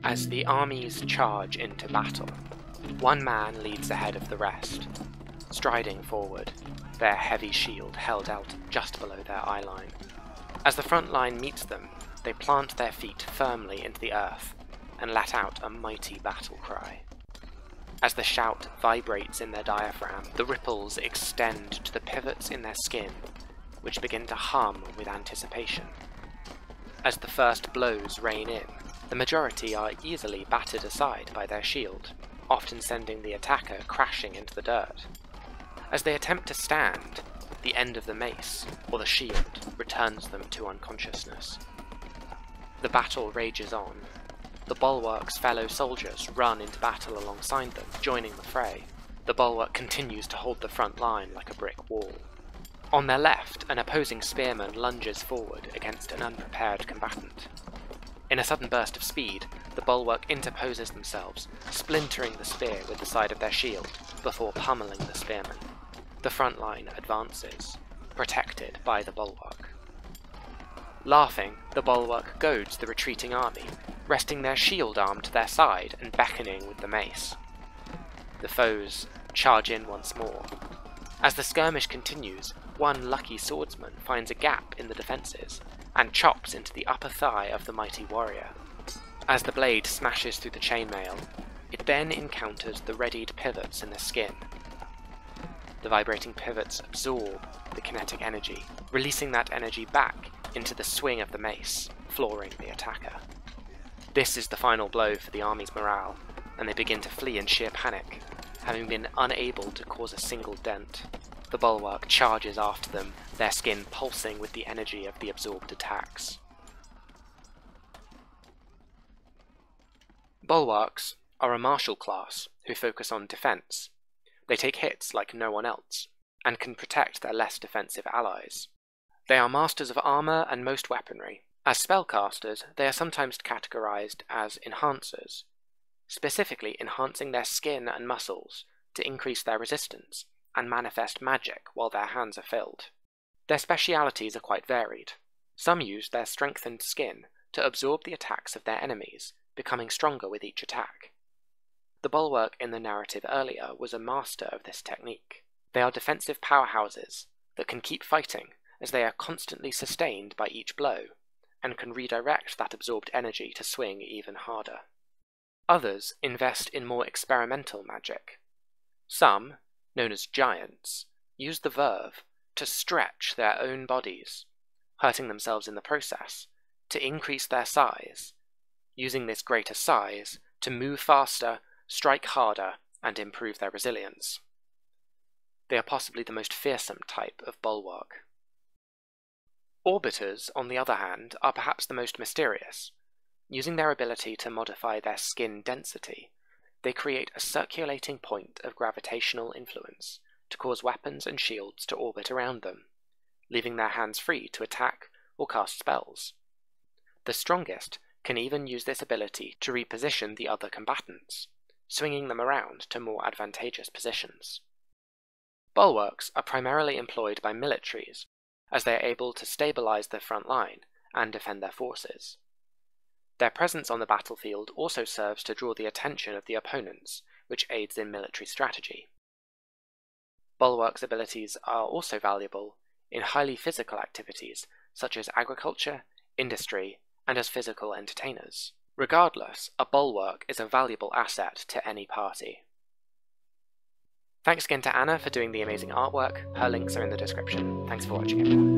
As the armies charge into battle, one man leads ahead of the rest, striding forward, their heavy shield held out just below their eye line. As the front line meets them, they plant their feet firmly into the earth and let out a mighty battle cry. As the shout vibrates in their diaphragm, the ripples extend to the pivots in their skin, which begin to hum with anticipation. As the first blows rain in, the majority are easily battered aside by their shield, often sending the attacker crashing into the dirt. As they attempt to stand, the end of the mace, or the shield, returns them to unconsciousness. The battle rages on. The Bulwark's fellow soldiers run into battle alongside them, joining the fray. The Bulwark continues to hold the front line like a brick wall. On their left, an opposing spearman lunges forward against an unprepared combatant. In a sudden burst of speed, the Bulwark interposes themselves, splintering the spear with the side of their shield, before pummeling the spearman. The front line advances, protected by the Bulwark. Laughing, the Bulwark goads the retreating army, resting their shield arm to their side and beckoning with the mace. The foes charge in once more. As the skirmish continues, one lucky swordsman finds a gap in the defences and chops into the upper thigh of the mighty warrior. As the blade smashes through the chainmail, it then encounters the readied pivots in the skin. The vibrating pivots absorb the kinetic energy, releasing that energy back into the swing of the mace, flooring the attacker. This is the final blow for the army's morale, and they begin to flee in sheer panic, having been unable to cause a single dent. The Bulwark charges after them, their skin pulsing with the energy of the absorbed attacks. Bulwarks are a martial class who focus on defense. They take hits like no one else, and can protect their less defensive allies. They are masters of armor and most weaponry. As spellcasters, they are sometimes categorized as enhancers, specifically enhancing their skin and muscles to increase their resistance and manifest magic while their hands are filled. Their specialities are quite varied. Some use their strengthened skin to absorb the attacks of their enemies, becoming stronger with each attack. The Bulwark in the narrative earlier was a master of this technique. They are defensive powerhouses that can keep fighting as they are constantly sustained by each blow, and can redirect that absorbed energy to swing even harder. Others invest in more experimental magic. Some, known as giants, use the verve to stretch their own bodies, hurting themselves in the process, to increase their size, using this greater size to move faster, strike harder, and improve their resilience. They are possibly the most fearsome type of Bulwark. Orbiters, on the other hand, are perhaps the most mysterious. Using their ability to modify their skin density, they create a circulating point of gravitational influence to cause weapons and shields to orbit around them, leaving their hands free to attack or cast spells. The strongest can even use this ability to reposition the other combatants, swinging them around to more advantageous positions. Bulwarks are primarily employed by militaries, as they are able to stabilize their front line and defend their forces. Their presence on the battlefield also serves to draw the attention of the opponents, which aids in military strategy. Bulwark's abilities are also valuable in highly physical activities such as agriculture, industry, and as physical entertainers. Regardless, a Bulwark is a valuable asset to any party. Thanks again to Anna for doing the amazing artwork. Her links are in the description. Thanks for watching, everyone.